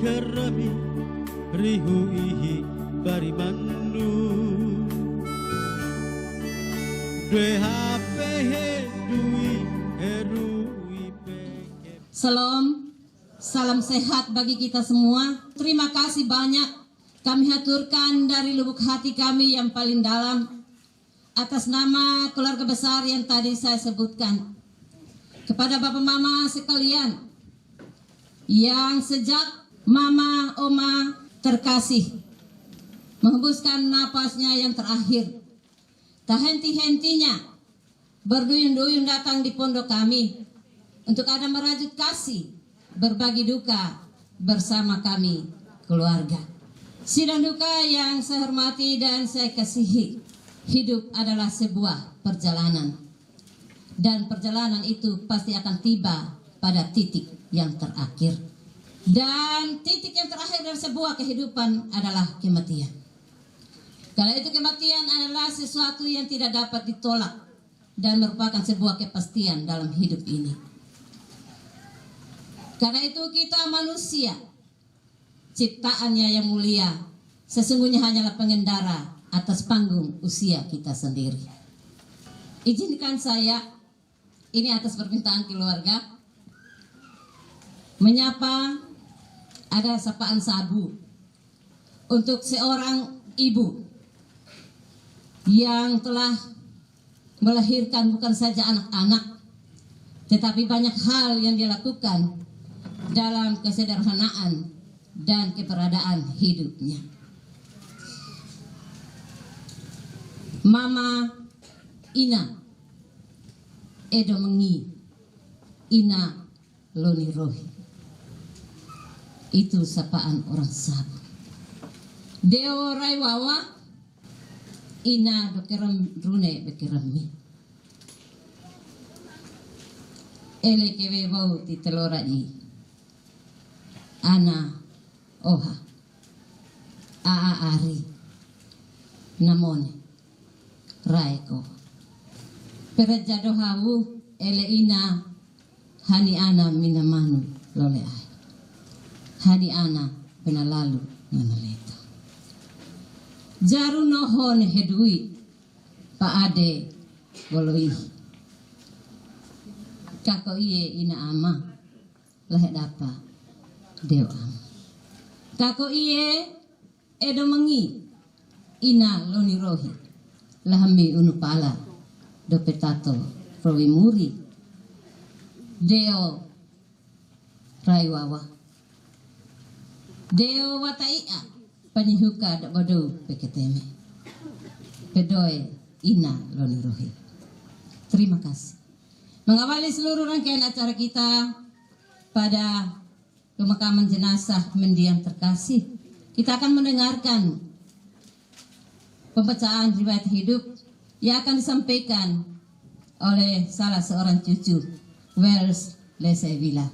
kerami rihu ihi barimandu due hape he dui herui peke. Salam sehat bagi kita semua. Terima kasih banyak kami haturkan dari lubuk hati kami yang paling dalam atas nama keluarga besar yang tadi saya sebutkan. Kepada Bapak Mama sekalian yang sejak Mama Oma terkasih menghembuskan napasnya yang terakhir, tak henti-hentinya berduyun-duyun datang di pondok kami untuk ada merajut kasih, berbagi duka bersama kami keluarga. Sidang duka yang saya hormati dan saya kasihi, hidup adalah sebuah perjalanan, dan perjalanan itu pasti akan tiba pada titik yang terakhir. Dan titik yang terakhir dari sebuah kehidupan adalah kematian. Karena itu kematian adalah sesuatu yang tidak dapat ditolak dan merupakan sebuah kepastian dalam hidup ini. Karena itu kita manusia, ciptaannya yang mulia, sesungguhnya hanyalah pengendara atas panggung usia kita sendiri. Izinkan saya, ini atas permintaan keluarga, menyapa ada sapaan sabu untuk seorang ibu yang telah melahirkan bukan saja anak-anak, tetapi banyak hal yang dilakukan dalam kesederhanaan dan keberadaan hidupnya. Mama Ina Edo Mengi Ina Loni Rohi, itu sapaan orang Sabu. Deo Raiwawa Ina Dokeram Rune Bekerami Ele kewe bau ti telorai Ana Oha Aa Ari Namone Raiko Perejado hawu ele ina hani ana minamanu lole ai. Hani ana benalalu nanaleta. Jaru nohon hedui pa ade boloi. Kako iye ina ama lahe dapa deo am. Kako iye Edo Mengi ina Loni Rohi lahami unupala dopetato provimuri deo Raiwawa deo wataia panihuka bodo peketeme pedoe ina Loni Rohi. Terima kasih. Mengawali seluruh rangkaian acara kita pada pemakaman jenazah mendiang terkasih, kita akan mendengarkan pembacaan riwayat hidup yang akan disampaikan oleh salah seorang cucu Wells Lesevila.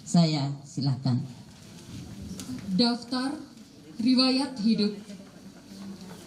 Saya silakan. Daftar riwayat hidup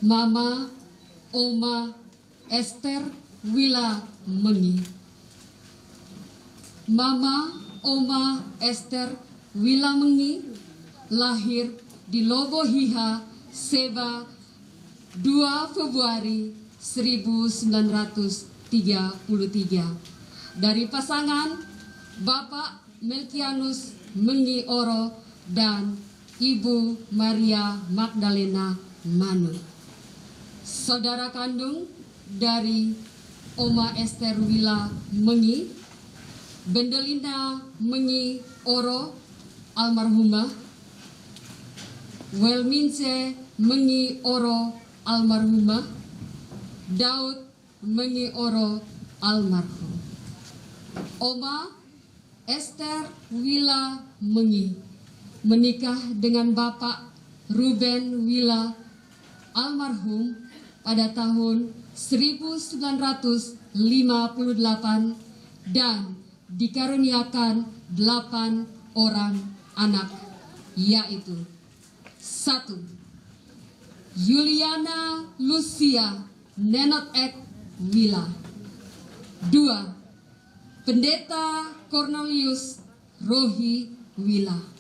Mama Oma Esther Wila Mengi. Mama Oma Esther Wila Mengi lahir di Lobohiha, Seba, 2 Februari 1933 dari pasangan Bapak Melkianus Mengi Oro dan Ibu Maria Magdalena Manu. Saudara kandung dari Oma Esther Wila Mengi, Bendelina Mengi Oro almarhumah, Welmince Mengi Oro almarhumah, Daud Mengi Oro almarhum. Oma Esther Wila Mengi menikah dengan Bapak Ruben Wila almarhum pada tahun 1958 dan dikaruniakan 8 orang anak, yaitu 1. Yuliana Lucia Nenot Ek Wila. 2. Pendeta Cornelius Rohi Wila.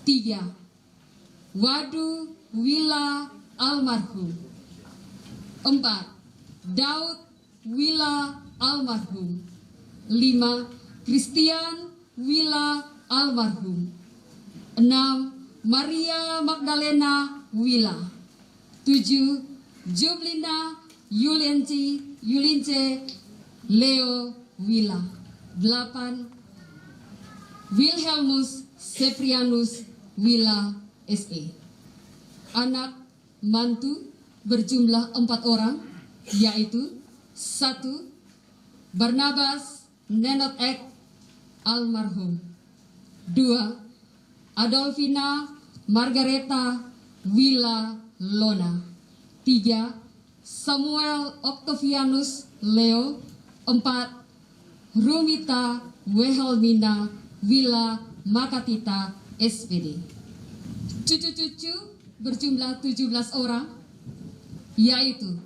3. Wadu Wila almarhum. 4. Daud Wila almarhum. 5. Christian Wila almarhum. 6. Maria Magdalena Wila. 7. Jublina Yulince Leo Wila. 8. Wilhelmus Seprianus Wila SE. Anak mantu berjumlah 4 orang, yaitu 1. Barnabas Nenot Ek almarhum. 2. Adolfina Margareta Wila Lona. 3. Samuel Octavianus Leo. 4. Rumita Wehelmina Wila Makatita SPD. Cucu-cucu berjumlah 17 orang, yaitu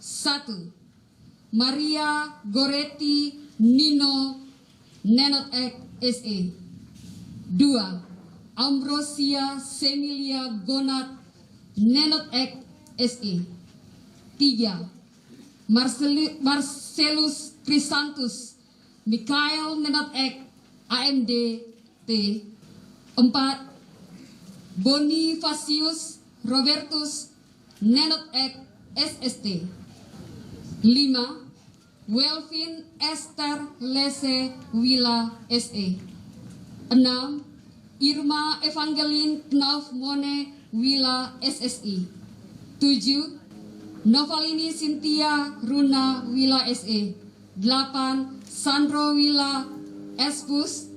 1. Maria Goretti Nino Nenot Ek SE. 2. Ambrosia Semilia Gonat Nenot Ek SE. 3. Marcelus Crisantus Mikael Nenot Ek AMD T. 4. Bonifacius Robertus Nenot Ek SST. 5. Welvin Esther Lese Wila SE. 6. Irma Evangeline Knauf Mone Wila SSI. 7. Novalini Cynthia Runa Wila SE. 8. Sandro Wila Espus.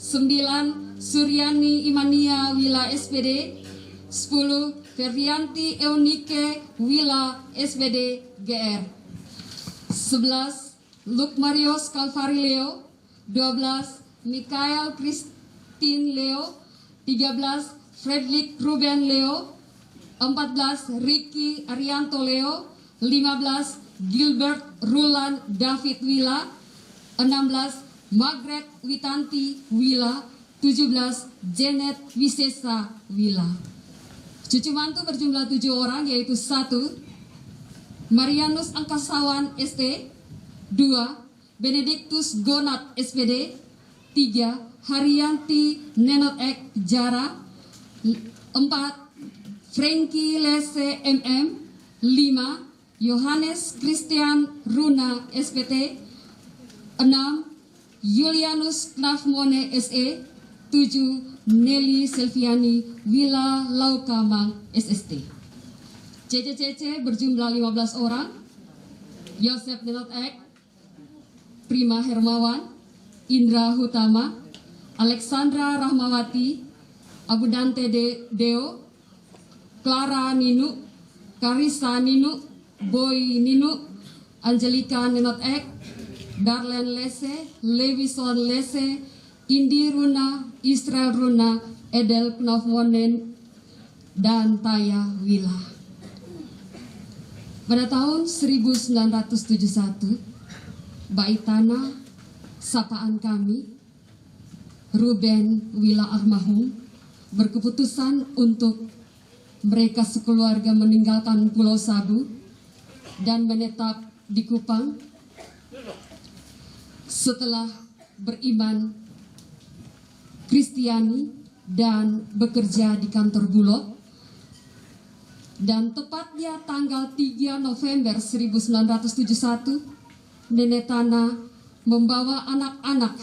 9. Suryani Imania Wila SPD. 10. Ferdianti Eunike Wila SPD GR. 11. Lukmarios Kalvari Leo. 12. Mikael Christine Leo. 13. Fredrik Ruben Leo. 14. Ricky Arianto Leo. 15. Gilbert Rulan David Wila. 16. Margaret Witanti Wila. 17. Janet Wisesa Wila. Cucu mantu berjumlah 7 orang, yaitu 1. Marianus Angkasawan ST. 2. Benedictus Gonat SPD. 3. Haryanti Nenot Ek Jara. 4. Frankie Lese MM. 5. Yohanes Christian Runa SPT. 6. Julianus Knafmone SE. 7. Nelly Selviani Wila Laukamang SST. CCCC berjumlah 15 orang. Yosef Nenot Ek, Prima Hermawan, Indra Hutama, Alexandra Rahmawati, Abudante Deo, Clara Ninu, Karisa Ninu, Boy Ninu, Angelika Nenot Ek, Darlene Lese, Levison Lese, Indi Runa, Israel Runa, Edel Knofmonen, dan Taya Wila. Pada tahun 1971, Baitana, sapaan kami, Ruben Wila almarhum, berkeputusan untuk mereka sekeluarga meninggalkan Pulau Sabu dan menetap di Kupang setelah beriman Kristiani dan bekerja di kantor Bulog. Dan tepatnya tanggal 3 November 1971, Nenek Tana membawa anak-anak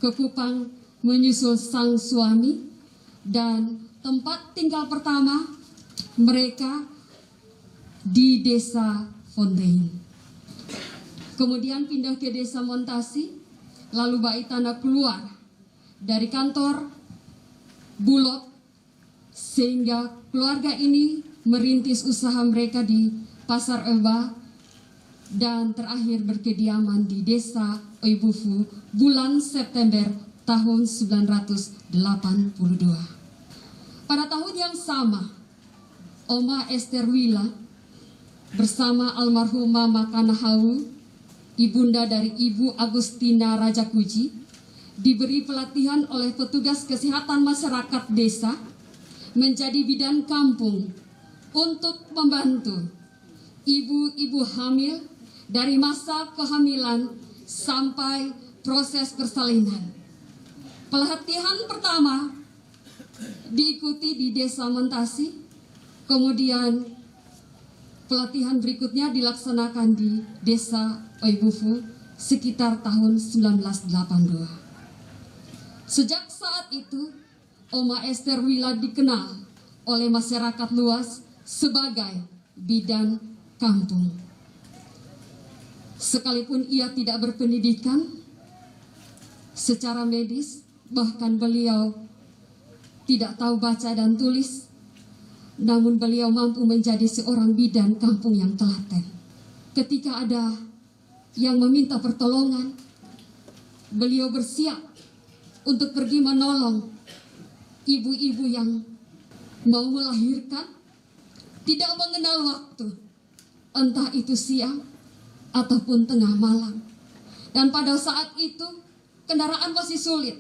ke Kupang menyusul sang suami, dan tempat tinggal pertama mereka di Desa Fontaine. Kemudian pindah ke Desa Montasi, lalu Baitana keluar dari kantor Bulog, sehingga keluarga ini merintis usaha mereka di Pasar Eba dan terakhir berkediaman di Desa Oibufu bulan September tahun 1982. Pada tahun yang sama, Oma Esther Wila bersama almarhum Mama Kanahawu, ibunda dari Ibu Agustina Rajakuji, diberi pelatihan oleh petugas kesehatan masyarakat desa menjadi bidan kampung untuk membantu ibu-ibu hamil dari masa kehamilan sampai proses persalinan. Pelatihan pertama diikuti di Desa Mentasi, kemudian pelatihan berikutnya dilaksanakan di Desa Oibufu sekitar tahun 1982. Sejak saat itu, Oma Esther Wila dikenal oleh masyarakat luas sebagai bidan kampung. Sekalipun ia tidak berpendidikan secara medis, bahkan beliau tidak tahu baca dan tulis, namun beliau mampu menjadi seorang bidan kampung yang telaten. Ketika ada yang meminta pertolongan, beliau bersiap untuk pergi menolong ibu-ibu yang mau melahirkan, tidak mengenal waktu, entah itu siang ataupun tengah malam. Dan pada saat itu kendaraan masih sulit,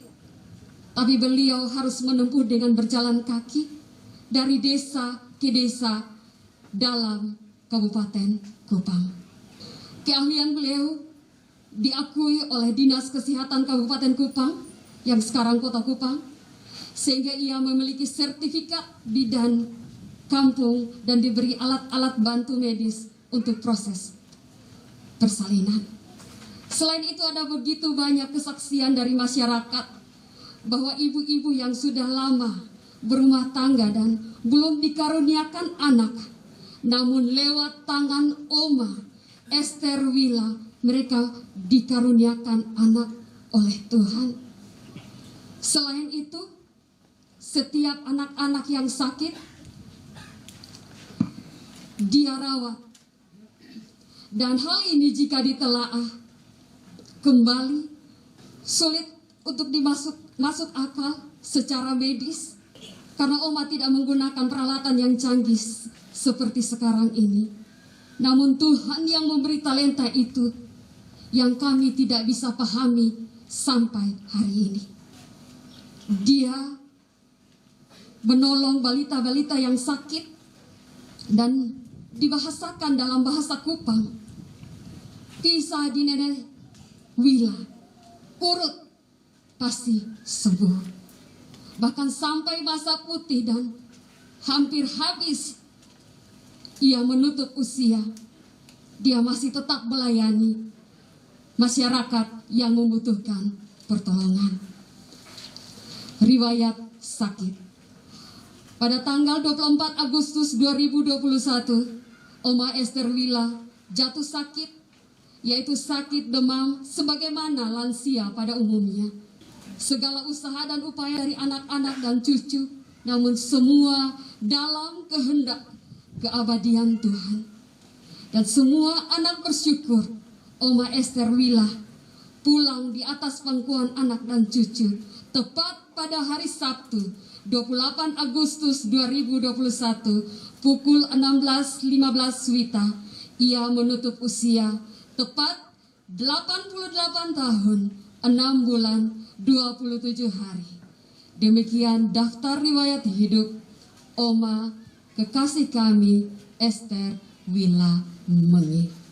tapi beliau harus menempuh dengan berjalan kaki dari desa ke desa dalam Kabupaten Kupang. Keahlian beliau diakui oleh Dinas Kesehatan Kabupaten Kupang yang sekarang Kota Kupang, sehingga ia memiliki sertifikat bidan kampung dan diberi alat-alat bantu medis untuk proses persalinan. Selain itu ada begitu banyak kesaksian dari masyarakat bahwa ibu-ibu yang sudah lama berumah tangga dan belum dikaruniakan anak, namun lewat tangan Oma Esther Wila mereka dikaruniakan anak oleh Tuhan. Selain itu, setiap anak-anak yang sakit dia rawat. Dan hal ini jika ditelaah kembali sulit untuk masuk akal secara medis, karena Oma tidak menggunakan peralatan yang canggih seperti sekarang ini. Namun Tuhan yang memberi talenta itu yang kami tidak bisa pahami sampai hari ini. Dia menolong balita-balita yang sakit dan dibahasakan dalam bahasa Kupang. Kisah di Nenek Wila, urut pasti sembuh. Bahkan sampai masa putih dan hampir habis ia menutup usia, dia masih tetap melayani masyarakat yang membutuhkan pertolongan. Riwayat sakit. Pada tanggal 24 Agustus 2021, Oma Esther Wila jatuh sakit, yaitu sakit demam sebagaimana lansia pada umumnya. Segala usaha dan upaya dari anak-anak dan cucu, namun semua dalam kehendak keabadian Tuhan. Dan semua anak bersyukur Oma Esther Wila pulang di atas pangkuan anak dan cucu tepat pada hari Sabtu 28 Agustus 2021 pukul 16.15 WITA. Ia menutup usia tepat 88 tahun 6 bulan 27 hari. Demikian daftar riwayat hidup Oma kekasih kami Esther Wila Mengi.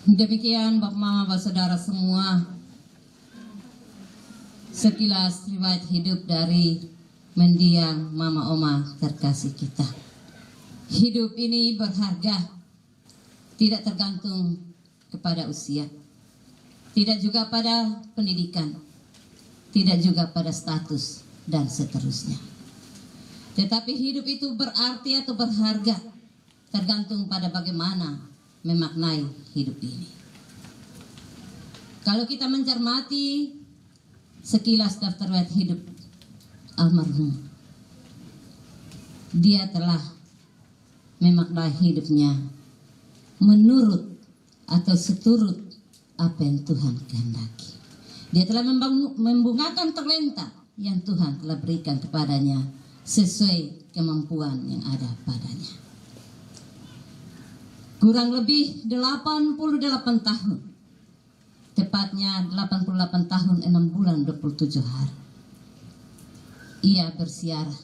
Demikian Bapak Mama, Bapak Saudara semua, sekilas riwayat hidup dari mendiang Mama Oma terkasih kita. Hidup ini berharga, tidak tergantung kepada usia, tidak juga pada pendidikan, tidak juga pada status dan seterusnya. Tetapi hidup itu berarti atau berharga tergantung pada bagaimana memaknai hidup ini. Kalau kita mencermati sekilas daftar riwayat hidup almarhum, dia telah memaknai hidupnya menurut atau seturut apa yang Tuhan kehendaki. Dia telah membungakan talenta yang Tuhan telah berikan kepadanya sesuai kemampuan yang ada padanya. Kurang lebih 88 tahun, tepatnya 88 tahun 6 bulan 27 hari. ia bersiarah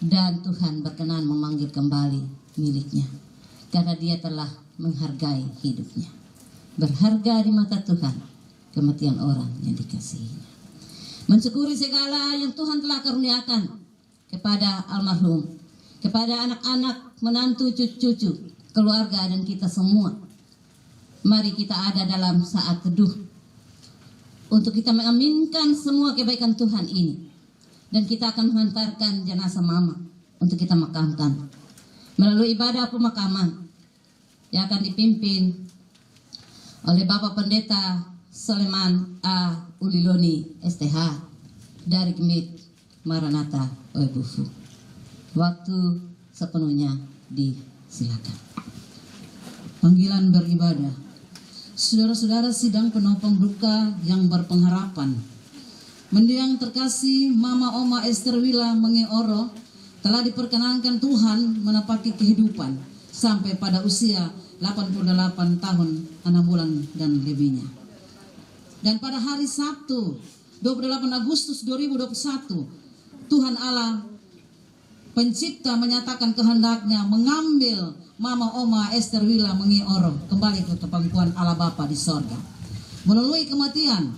dan Tuhan berkenan memanggil kembali miliknya karena dia telah menghargai hidupnya. Berharga di mata Tuhan kematian orang yang dikasihinya. Mensyukuri segala yang Tuhan telah karuniakan kepada almarhum, kepada anak-anak, menantu, cucu-cucu, keluarga dan kita semua. Mari kita ada dalam saat teduh untuk kita mengaminkan semua kebaikan Tuhan ini. Dan kita akan menghantarkan jenazah mama untuk kita makamkan melalui ibadah pemakaman yang akan dipimpin oleh Bapak Pendeta Soleman A. Uliloni STH dari Gemit Maranatha Oebufu. Waktu sepenuhnya disilakan. Panggilan beribadah. Saudara-saudara sidang penopang duka yang berpengharapan, mendiang terkasih Mama Oma Esther Wila Mengeoro telah diperkenankan Tuhan menepati kehidupan sampai pada usia 88 tahun 6 bulan dan lebihnya. Dan pada hari Sabtu 28 Agustus 2021 Tuhan Allah Pencipta menyatakan kehendaknya mengambil Mama Oma Esther Wila Mengeoro kembali ke pangkuan Allah Bapa di sorga. Melalui kematian,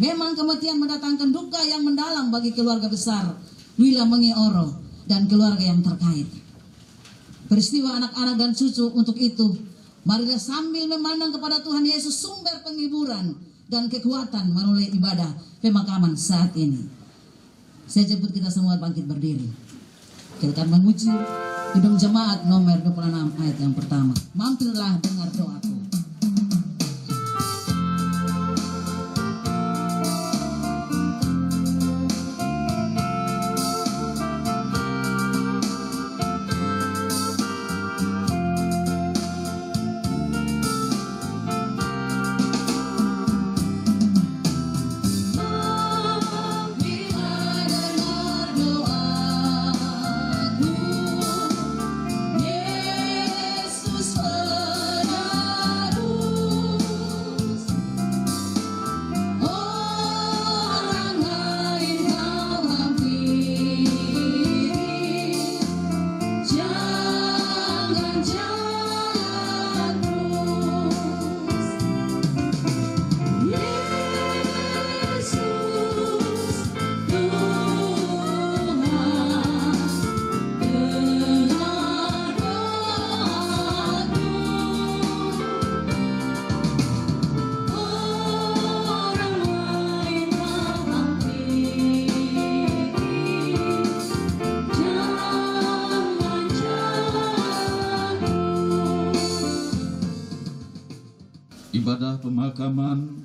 memang kematian mendatangkan duka yang mendalam bagi keluarga besar Wila Mengeoro dan keluarga yang terkait. Peristiwa anak-anak dan cucu untuk itu, marilah sambil memandang kepada Tuhan Yesus sumber penghiburan dan kekuatan melalui ibadah pemakaman saat ini. Saya jemput kita semua bangkit berdiri. Kita akan memuji gedung jemaat nomor 26 ayat yang pertama. Mampirlah dengar doaku. Ibadah pemakaman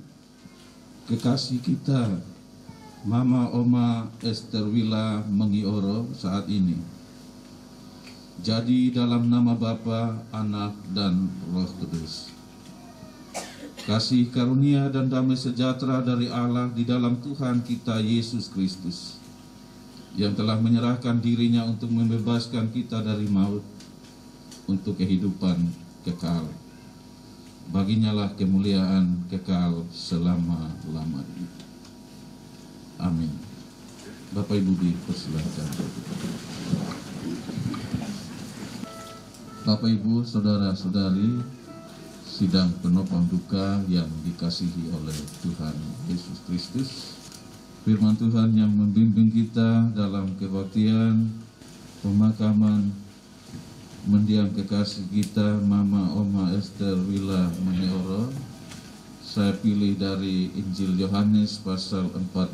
kekasih kita Mama Oma Esther Wila Mengeoro saat ini jadi dalam nama Bapa, Anak, dan Roh Kudus. Kasih karunia dan damai sejahtera dari Allah di dalam Tuhan kita Yesus Kristus yang telah menyerahkan dirinya untuk membebaskan kita dari maut untuk kehidupan kekal. Baginya lah kemuliaan kekal selama-lamanya. Amin. Bapak Ibu dipersilakan. Bapak Ibu, saudara-saudari, sidang penopang duka yang dikasihi oleh Tuhan Yesus Kristus, firman Tuhan yang membimbing kita dalam kebaktian pemakaman mendiang kekasih kita Mama Oma Esther Wila Mengeoro. Saya pilih dari Injil Yohanes pasal 14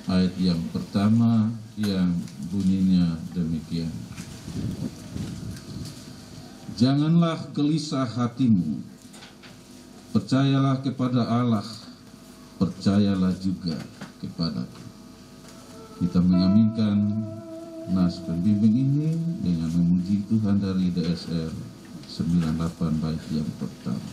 ayat yang pertama yang bunyinya demikian. Janganlah gelisah hatimu, percayalah kepada Allah, percayalah juga kepadaku. Kita mengaminkan nas pembimbing ini dengan memuji Tuhan dari DSR 98 bait yang pertama.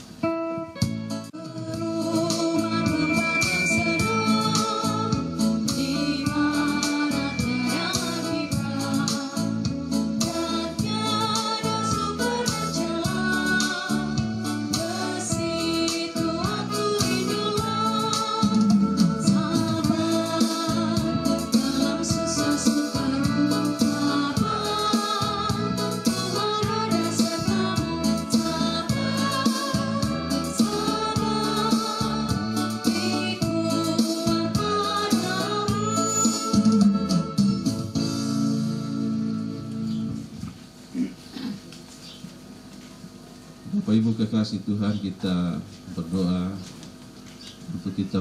Bapak Ibu kekasih Tuhan, kita berdoa untuk kita